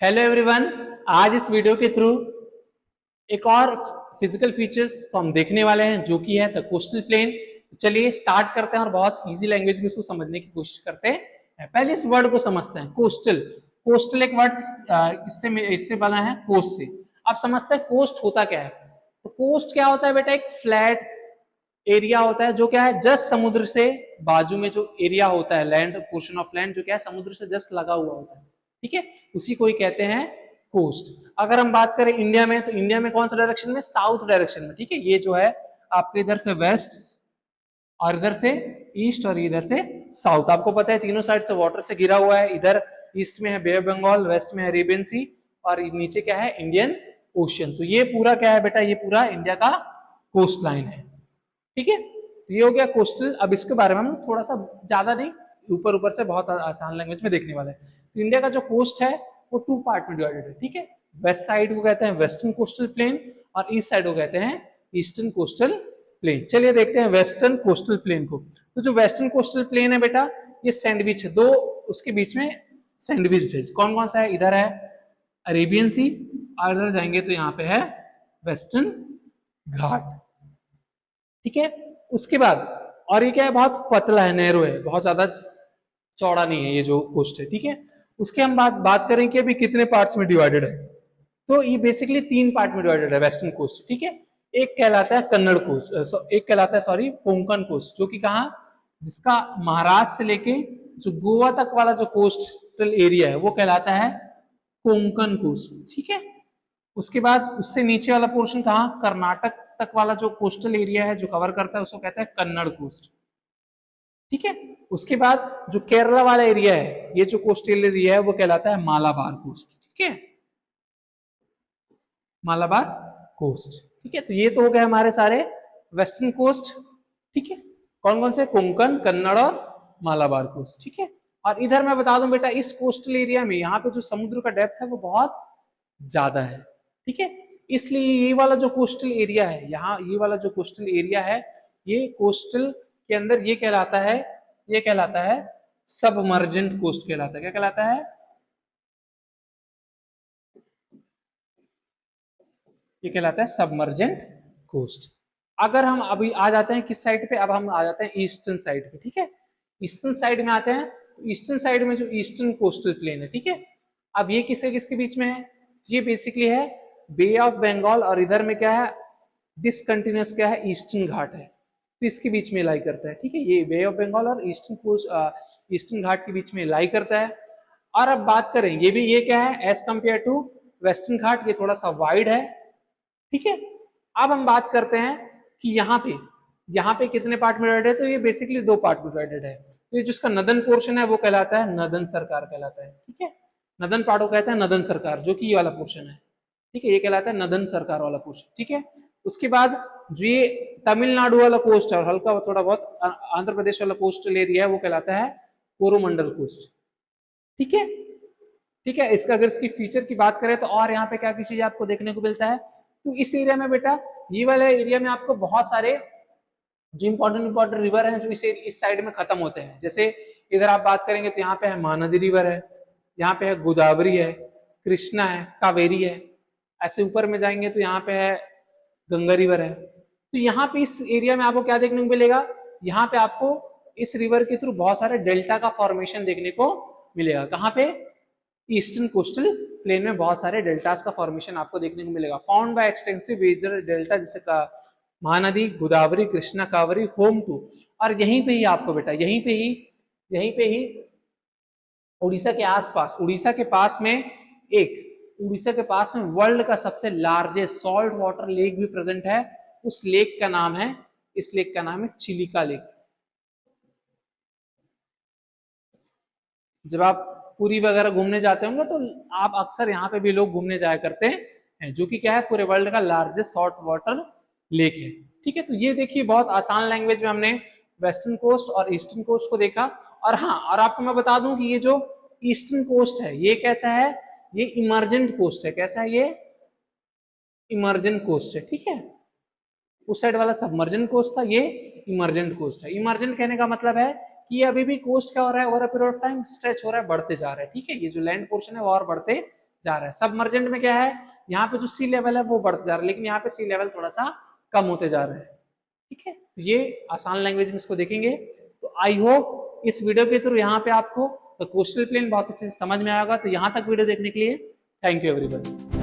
Hello everyone. आज इस video के थ्रू एक और फिजिकल फीचर्स को हम देखने वाले हैं जो कि है द कोस्टल प्लेन। चलिए स्टार्ट करते हैं और बहुत इजी लैंग्वेज में इसको समझने की कोशिश करते हैं। पहले इस वर्ड को समझते हैं, कोस्टल। कोस्टल एक वर्ड इससे बना है कोस्ट से। अब समझते हैं कोस्ट होता क्या है। तो कोस्ट क्या होता है बेटा? एक फ्लैट एरिया होता है जो क्या है जस्ट समुद्र से बाजू में जो एरिया होता है, लैंड पोर्शन ऑफ लैंड जो क्या है समुद्र से जस्ट लगा हुआ होता है। ठीक है, उसी को ही कहते हैं कोस्ट। अगर हम बात करें इंडिया में, तो इंडिया में कौन सा डायरेक्शन में? साउथ डायरेक्शन में। ठीक है, ये जो है आपके इधर से वेस्ट और इधर से ईस्ट और इधर से साउथ। आपको पता है तीनों साइड से वाटर से घिरा हुआ है। इधर ईस्ट में है बे ऑफ बंगाल, वेस्ट में है अरेबियन सी और नीचे क्या है? Indian ocean. तो ये पूरा क्या है बेटा? ये पूरा इंडिया का कोस्ट लाइन है। ठीक है, तो ये हो गया कोस्टल। अब इसके बारे में हम थोड़ा सा ज्यादा नहीं, ऊपर ऊपर से बहुत आसान लैंग्वेज में देखने वाले हैं। तो इंडिया का जो कोस्ट है वो टू पार्ट में डिवाइडेड है। ठीक है, वेस्ट साइड को कहते हैं वेस्टर्न कोस्टल प्लेन और ईस्ट साइड को कहते हैं ईस्टर्न कोस्टल प्लेन। चलिए देखते हैं वेस्टर्न कोस्टल प्लेन को। तो जो वेस्टर्न कोस्टल प्लेन है बेटा, ये सैंडविच है, दो उसके बीच में सैंडविच है। कौन कौन सा है? इधर है अरेबियन सी और इधर जाएंगे तो यहाँ पे है वेस्टर्न घाट। ठीक है, उसके बाद और ये क्या है? बहुत पतला है, नैरो है, बहुत ज्यादा चौड़ा नहीं है ये जो कोस्ट है। ठीक है, उसके हम बात करें कि अभी कितने पार्ट्स में डिवाइडेड है। तो ये बेसिकली तीन पार्ट में डिवाइडेड है वेस्टर्न कोस्ट। ठीक है, एक कहलाता है कन्नड़ कोस्ट, एक कहलाता है सॉरी कोंकण कोस्ट, जो कि कहा जिसका महाराष्ट्र से लेके जो गोवा तक वाला जो कोस्टल एरिया है वो कहलाता है कोंकण कोस्ट। ठीक है, उसके बाद उससे नीचे वाला पोर्शन कहाँ? कर्नाटक तक वाला जो कोस्टल एरिया है जो कवर करता है उसको कहता है कन्नड़ कोस्ट। ठीक है, उसके बाद जो केरला वाला एरिया है, ये जो कोस्टल एरिया है वो कहलाता है मालाबार कोस्ट। ठीक है, मालाबार कोस्ट। ठीक है, तो ये तो हो गए हमारे सारे वेस्टर्न कोस्ट। ठीक है, कौन कौन से? कोंकण, कन्नड़ और मालाबार कोस्ट। ठीक है, और इधर मैं बता दूं बेटा, इस कोस्टल एरिया में यहाँ पे जो समुद्र का डेप्थ है वो बहुत ज्यादा है। ठीक है, इसलिए ये वाला जो कोस्टल एरिया है, यहाँ ये वाला जो कोस्टल एरिया है, ये कोस्टल के अंदर ये कहलाता है, ये कहलाता है सबमर्जेंट कोस्ट कहलाता है। क्या कहलाता है? ये कहलाता है सबमर्जेंट कोस्ट। अगर हम अभी आ जाते हैं किस साइड पे? अब हम आ जाते हैं ईस्टर्न साइड पे। ठीक है, ईस्टर्न साइड में आते हैं। तो ईस्टर्न साइड में जो ईस्टर्न कोस्टल प्लेन है, ठीक है, अब ये किसके किसके बीच में है? ये बेसिकली है बे ऑफ बंगाल और इधर में क्या है? डिसकंटिन्यूअस क्या है? ईस्टर्न घाट है, तो इसके बीच में लाई करता है। ठीक है, ये बे ऑफ बंगाल और ईस्टर्न कोस्ट ईस्टर्न घाट के बीच में लाई करता है। और अब बात करें ये भी, ये क्या है एज कंपेयर टू वेस्टर्न घाट? ये थोड़ा सा वाइड है। ठीक है, अब हम बात करते हैं कि यहाँ पे कितने पार्ट में डिवाइडेड है। तो ये बेसिकली दो पार्ट में डिवाइडेड है। तो ये जिसका नदन पोर्शन है वो कहलाता है नदन सरकार कहलाता है। ठीक है, नदन पार्ट को कहते हैं नदन सरकार, जो कि ये वाला पोर्शन है। ठीक है, ये कहलाता है नदन सरकार वाला पोर्शन। ठीक है, उसके बाद जो ये तमिलनाडु वाला कोस्ट है और हल्का थोड़ा बहुत आंध्र प्रदेश वाला कोस्टल एरिया है वो कहलाता है कोरोमंडल कोस्ट। ठीक है, ठीक है, इसका अगर इसकी फीचर की बात करें तो और यहाँ पे क्या की चीज आपको देखने को मिलता है? तो इस एरिया में बेटा, ये वाले एरिया में आपको बहुत सारे जो इंपॉर्टेंट रिवर हैं जो इस साइड में खत्म होते हैं। जैसे इधर आप बात करेंगे तो यहाँ पे है महानदी रिवर है, यहाँ पे है गोदावरी है, कृष्णा है, कावेरी है। ऐसे ऊपर में जाएंगे तो यहाँ पे है गंगा रिवर है। तो यहाँ पे इस एरिया में आपको क्या देखने को मिलेगा? यहाँ पे आपको इस रिवर के थ्रू बहुत सारे डेल्टा का फॉर्मेशन देखने को मिलेगा। कहाँ पे? ईस्टर्न कोस्टल प्लेन में बहुत सारे डेल्टास का फॉर्मेशन आपको देखने को मिलेगा। Found by extensive wager delta, जैसे का महानदी, गोदावरी, कृष्णा, कावेरी, होम टू। और यहीं पे ही आपको बेटा, यहीं पे ही उड़ीसा के आसपास, उड़ीसा के पास में उड़ीसा के पास में वर्ल्ड का सबसे लार्जेस्ट सॉल्ट वाटर लेक भी प्रेजेंट है। उस लेक का नाम है, इस लेक का नाम है चिलिका लेक। जब आप पुरी वगैरह घूमने जाते होंगे तो आप अक्सर यहाँ पे भी लोग घूमने जाया करते हैं, जो कि क्या है पूरे वर्ल्ड का लार्जेस्ट सॉल्ट वाटर लेक है। ठीक है, तो ये देखिए बहुत आसान लैंग्वेज में हमने वेस्टर्न कोस्ट और ईस्टर्न कोस्ट को देखा। और हाँ, और आपको मैं बता दूं कि ये जो ईस्टर्न कोस्ट है ये कैसा है? ये इमर्जेंट कोस्ट है। कैसा है? ये इमर्जेंट कोस्ट है। ठीक है, उस साइड वाला सबमर्जेंट कोस्ट था, ये इमर्जेंट कोस्ट है। इमर्जेंट कहने का मतलब है कि ये अभी भी कोस्ट क्या हो रहा है? Over a period of time stretch हो रहा है, बढ़ते जा रहा है। ठीक है, ये जो लैंड पोर्शन है वो और बढ़ते जा रहा है। सबमर्जेंट में क्या है, यहाँ पे जो सी लेवल है वो बढ़ता जा रहा है, लेकिन यहाँ पे सी लेवल थोड़ा सा कम होते जा रहा है। ठीक है, तो ये आसान लैंग्वेज में इसको देखेंगे। तो आई होप इस वीडियो के थ्रू यहाँ पे आपको कोस्टल प्लेन बहुत अच्छे से समझ में आएगा। तो यहाँ तक वीडियो देखने के लिए थैंक यू एवरीवन।